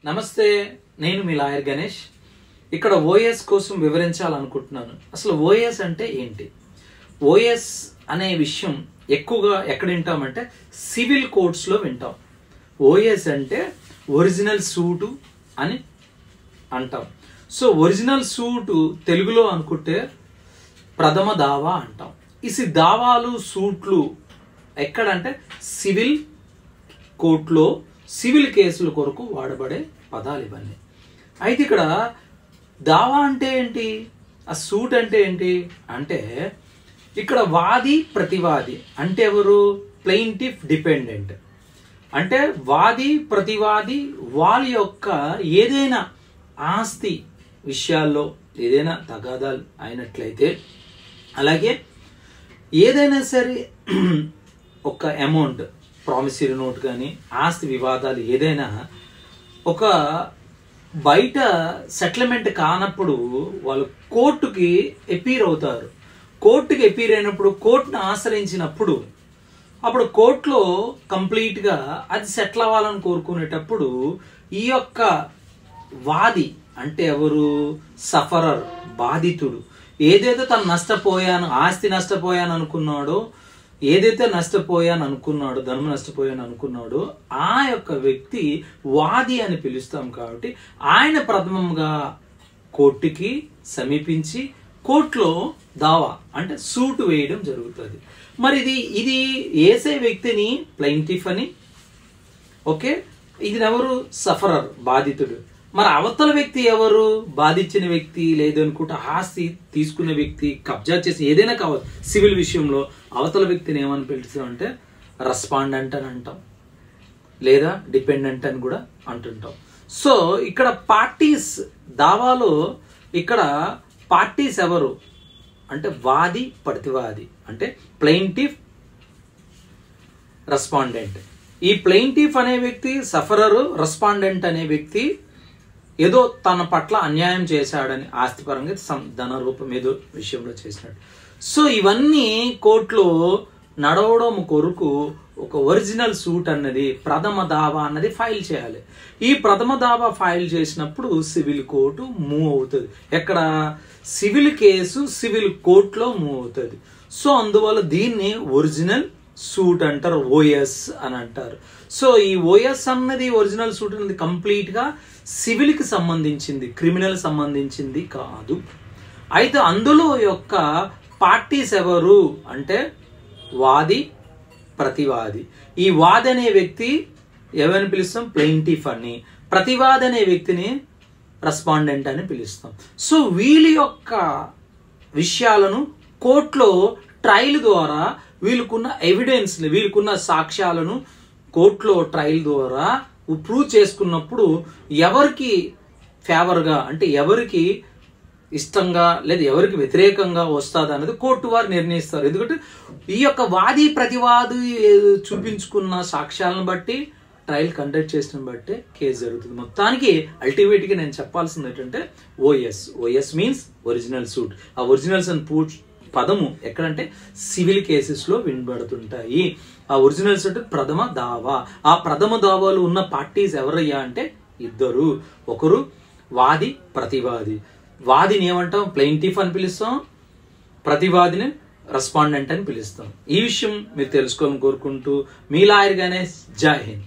నమస్తే, నేను మీ లాయర్ గణేష్. ఇక్కడ ఓఎస్ కోసం వివరించాలనుకుంటున్నాను. అసలు ఓఎస్ అంటే ఏంటి? ఓఎస్ అనే విషయం ఎక్కువగా ఎక్కడ వింటామంటే సివిల్ కోర్ట్స్లో వింటాం. ఓఎస్ అంటే ఒరిజినల్ సూటు అని అంటాం. సో ఒరిజినల్ సూటు తెలుగులో అనుకుంటే ప్రథమ దావా అంటాం. ఈ దావాలు సూట్లు ఎక్కడంటే సివిల్ కోర్టులో సివిల్ కేసుల కొరకు వాడబడే పదాలు ఇవన్నీ. అయితే ఇక్కడ దావా అంటే ఏంటి, ఆ సూట్ అంటే ఏంటి అంటే ఇక్కడ వాది ప్రతివాది అంటే ఎవరు? Plaintiff dependent. అంటే వాది ప్రతివాది వాళ్ళ యొక్క ఏదైనా ఆస్తి విషయాల్లో ఏదైనా తగాదాలు అయినట్లయితే, అలాగే ఏదైనా సరే ఒక అమౌంట్ ప్రామిసరీ నోట్ కానీ ఆస్తి వివాదాలు ఏదైనా ఒక బయట సెటిల్మెంట్ కానప్పుడు వాళ్ళు కోర్టుకి ఎపీర్ అవుతారు. కోర్టుకి ఎపీర్ అయినప్పుడు కోర్టును ఆశ్రయించినప్పుడు అప్పుడు కోర్టులో కంప్లీట్గా అది సెటిల్ అవ్వాలని కోరుకునేటప్పుడు ఈ యొక్క వాది అంటే ఎవరు? సఫరర్, బాధితుడు. ఏదైతే తను నష్టపోయాను, ఆస్తి నష్టపోయాను అనుకున్నాడో, ఏదైతే నష్టపోయాను అనుకున్నాడో, ధనం నష్టపోయాను అనుకున్నాడో ఆ యొక్క వ్యక్తి వాది అని పిలుస్తాం. కాబట్టి ఆయన ప్రథమంగా కోర్టుకి సమీపించి కోర్టులో దావా అంటే సూటు వేయడం జరుగుతుంది. మరి ఇది వేసే వ్యక్తిని ప్లెయింటిఫ్ అని, ఓకే, ఇది ఎవరు? సఫరర్, బాధితుడు. మరి అవతల వ్యక్తి ఎవరు? బాధించిన వ్యక్తి, లేదనుకుంటే ఆస్తి తీసుకునే వ్యక్తి, కబ్జా చేసి ఏదైనా కావచ్చు సివిల్ విషయంలో అవతల వ్యక్తిని ఏమని పిలుస్తామంటే రెస్పాండెంట్ అని అంటాం, లేదా డిపెండెంట్ అని కూడా అంటుంటాం. సో ఇక్కడ పార్టీస్ దావాలో ఇక్కడ పార్టీస్ ఎవరు అంటే వాది ప్రతివాది అంటే ప్లెయింటిఫ్, రెస్పాండెంట్. ఈ ప్లెయింటిఫ్ అనే వ్యక్తి సఫరరు, రెస్పాండెంట్ అనే వ్యక్తి ఏదో తన పట్ల అన్యాయం చేశాడని ఆస్తిపరంగా ధన రూపం ఏదో విషయంలో చేసినాడు. సో ఇవన్నీ కోర్టులో నడవడం కొరకు ఒక ఒరిజినల్ సూట్ అన్నది ప్రథమ దావా అన్నది ఫైల్ చేయాలి. ఈ ప్రథమ దావా ఫైల్ చేసినప్పుడు సివిల్ కోర్టు మూవ్ అవుతుంది. ఎక్కడ? సివిల్ కేసు సివిల్ కోర్టులో మూవ్ అవుతుంది. సో అందువల్ల దీన్ని ఒరిజినల్ సూట్ అంటారు, ఓఎస్ అని అంటారు. సో ఈ ఓఎస్ అన్నది ఒరిజినల్ సూట్ అనేది కంప్లీట్ గా సివిల్ కి సంబంధించింది, క్రిమినల్ సంబంధించింది కాదు. అయితే అందులో యొక్క పార్టీస్ ఎవరు అంటే వాది ప్రతివాది. ఈ వాది అనే వ్యక్తి ఎవరిని పిలుస్తాం? ప్లెయింటిఫ్ అని. ప్రతివాది అనే వ్యక్తిని రెస్పాండెంట్ అని పిలుస్తాం. సో వీళ్ళ యొక్క విషయాలను కోర్టులో ట్రయల్ ద్వారా వీళ్ళకున్న ఎవిడెన్స్, వీళ్ళకున్న సాక్ష్యాలను కోర్టులో ట్రయల్ ద్వారా ప్రూవ్ చేసుకున్నప్పుడు ఎవరికి ఫేవర్గా అంటే ఎవరికి ఇష్టంగా లేదా ఎవరికి వ్యతిరేకంగా వస్తుంది అన్నది కోర్టు వారు నిర్ణయిస్తారు. ఎందుకంటే ఈ యొక్క వాది ప్రతివాది చూపించుకున్న సాక్ష్యాలను బట్టి ట్రయల్ కండక్ట్ చేసిన బట్టే కేసు జరుగుతుంది. మొత్తానికి అల్టిమేట్గా నేను చెప్పాల్సింది ఏంటంటే ఓఎస్ మీన్స్ ఒరిజినల్ సూట్. ఆ ఒరిజినల్స్ అని పదము ఎక్కడంటే సివిల్ కేసెస్లో వినబడుతుంటాయి. ఆ ఒరిజినల్స్ అంటే ప్రథమ దావా. ఆ ప్రథమ దావాలు ఉన్న పార్టీస్ ఎవరయ్యా అంటే ఇద్దరు. ఒకరు వాది ప్రతివాది. వాదిని ఏమంటాం? ప్లెయింటిఫ్ అని పిలుస్తాం, ప్రతివాదిని రెస్పాండెంట్ అని పిలుస్తాం. ఈ విషయం మీరు తెలుసుకోవాలని కోరుకుంటూ మీ లాయర్ గణేష్. జై హింద్.